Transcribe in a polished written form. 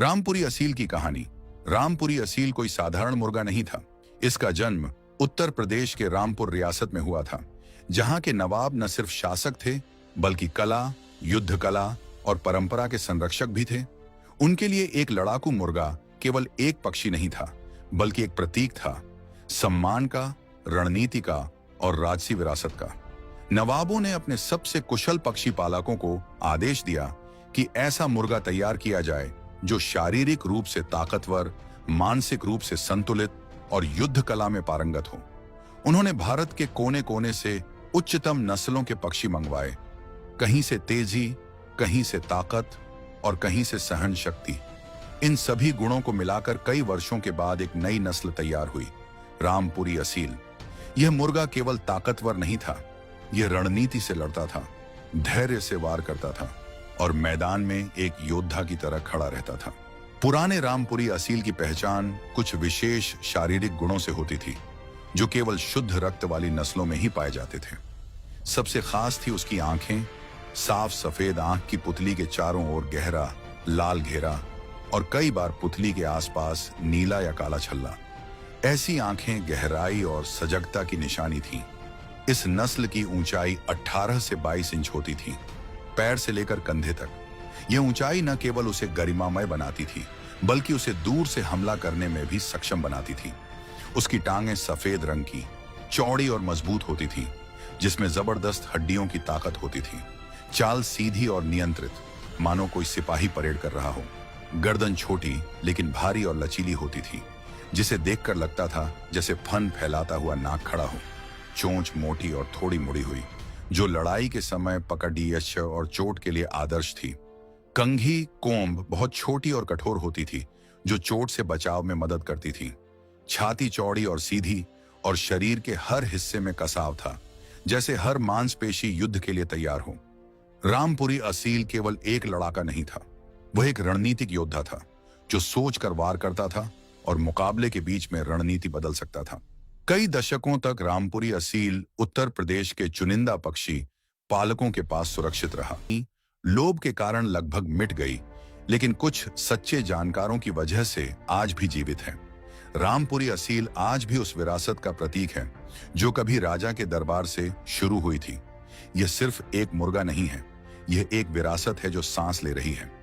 रामपुरी असील की कहानी। रामपुरी असील कोई साधारण मुर्गा नहीं था। इसका जन्म उत्तर प्रदेश के रामपुर रियासत में हुआ था, जहां के नवाब न सिर्फ शासक थे बल्कि कला, युद्ध कला और परंपरा के संरक्षक भी थे। उनके लिए एक लड़ाकू मुर्गा केवल एक पक्षी नहीं था, बल्कि एक प्रतीक था, सम्मान का, रणनीति का और राजसी विरासत का। नवाबों ने अपने सबसे कुशल पक्षी पालकों को आदेश दिया कि ऐसा मुर्गा तैयार किया जाए जो शारीरिक रूप से ताकतवर, मानसिक रूप से संतुलित और युद्ध कला में पारंगत हो। उन्होंने भारत के कोने कोने से उच्चतम नस्लों के पक्षी मंगवाए, कहीं से तेजी, कहीं से ताकत और कहीं से सहन शक्ति। इन सभी गुणों को मिलाकर कई वर्षों के बाद एक नई नस्ल तैयार हुई, रामपुरी असील। यह मुर्गा केवल ताकतवर नहीं था, यह रणनीति से लड़ता था, धैर्य से वार करता था और मैदान में एक योद्धा की तरह खड़ा रहता था। पुराने रामपुरी असील की पहचान कुछ विशेष शारीरिक गुणों से होती थी, जो केवल शुद्ध रक्त वाली नस्लों में ही पाए जाते थे। सबसे खास थी उसकी आंखें। साफ सफेद आंख की पुतली के चारों ओर गहरा लाल घेरा और कई बार पुतली के आसपास नीला या काला छल्ला। ऐसी आंखें गहराई और सजगता की निशानी थीं। इस नस्ल की ऊंचाई 18 से 22 इंच होती थी, पैर से लेकर कंधे तक। यह ऊंचाई न केवल उसे गरिमामय बनाती थी, बल्कि उसे दूर से हमला करने में भी सक्षम बनाती थी। उसकी टांगें सफेद रंग की, चौड़ी और मजबूत होती थीं, जिसमें जबरदस्त हड्डियों की ताकत होती थी। चाल सीधी और नियंत्रित, मानो कोई सिपाही परेड कर रहा हो। गर्दन छोटी लेकिन भारी और लचीली होती थी, जिसे देखकर लगता था जैसे फन फैलाता हुआ नाक खड़ा हो। चोंच मोटी और थोड़ी मुड़ी हुई, जो लड़ाई के समय पकड़ और चोट के लिए आदर्श थी। कंघी कोम्ब बहुत छोटी और कठोर होती थी, जो चोट से बचाव में मदद करती थी। छाती चौड़ी और सीधी और शरीर के हर हिस्से में कसाव था, जैसे हर मांसपेशी युद्ध के लिए तैयार हो। रामपुरी असील केवल एक लड़ाका नहीं था, वह एक रणनीतिक योद्धा था, जो सोचकर वार करता था और मुकाबले के बीच में रणनीति बदल सकता था। कई दशकों तक रामपुरी असील उत्तर प्रदेश के चुनिंदा पक्षी पालकों के पास सुरक्षित रहा। लोभ के कारण लगभग मिट गई, लेकिन कुछ सच्चे जानकारों की वजह से आज भी जीवित है। रामपुरी असील आज भी उस विरासत का प्रतीक है, जो कभी राजा के दरबार से शुरू हुई थी। यह सिर्फ एक मुर्गा नहीं है, यह एक विरासत है जो सांस ले रही है।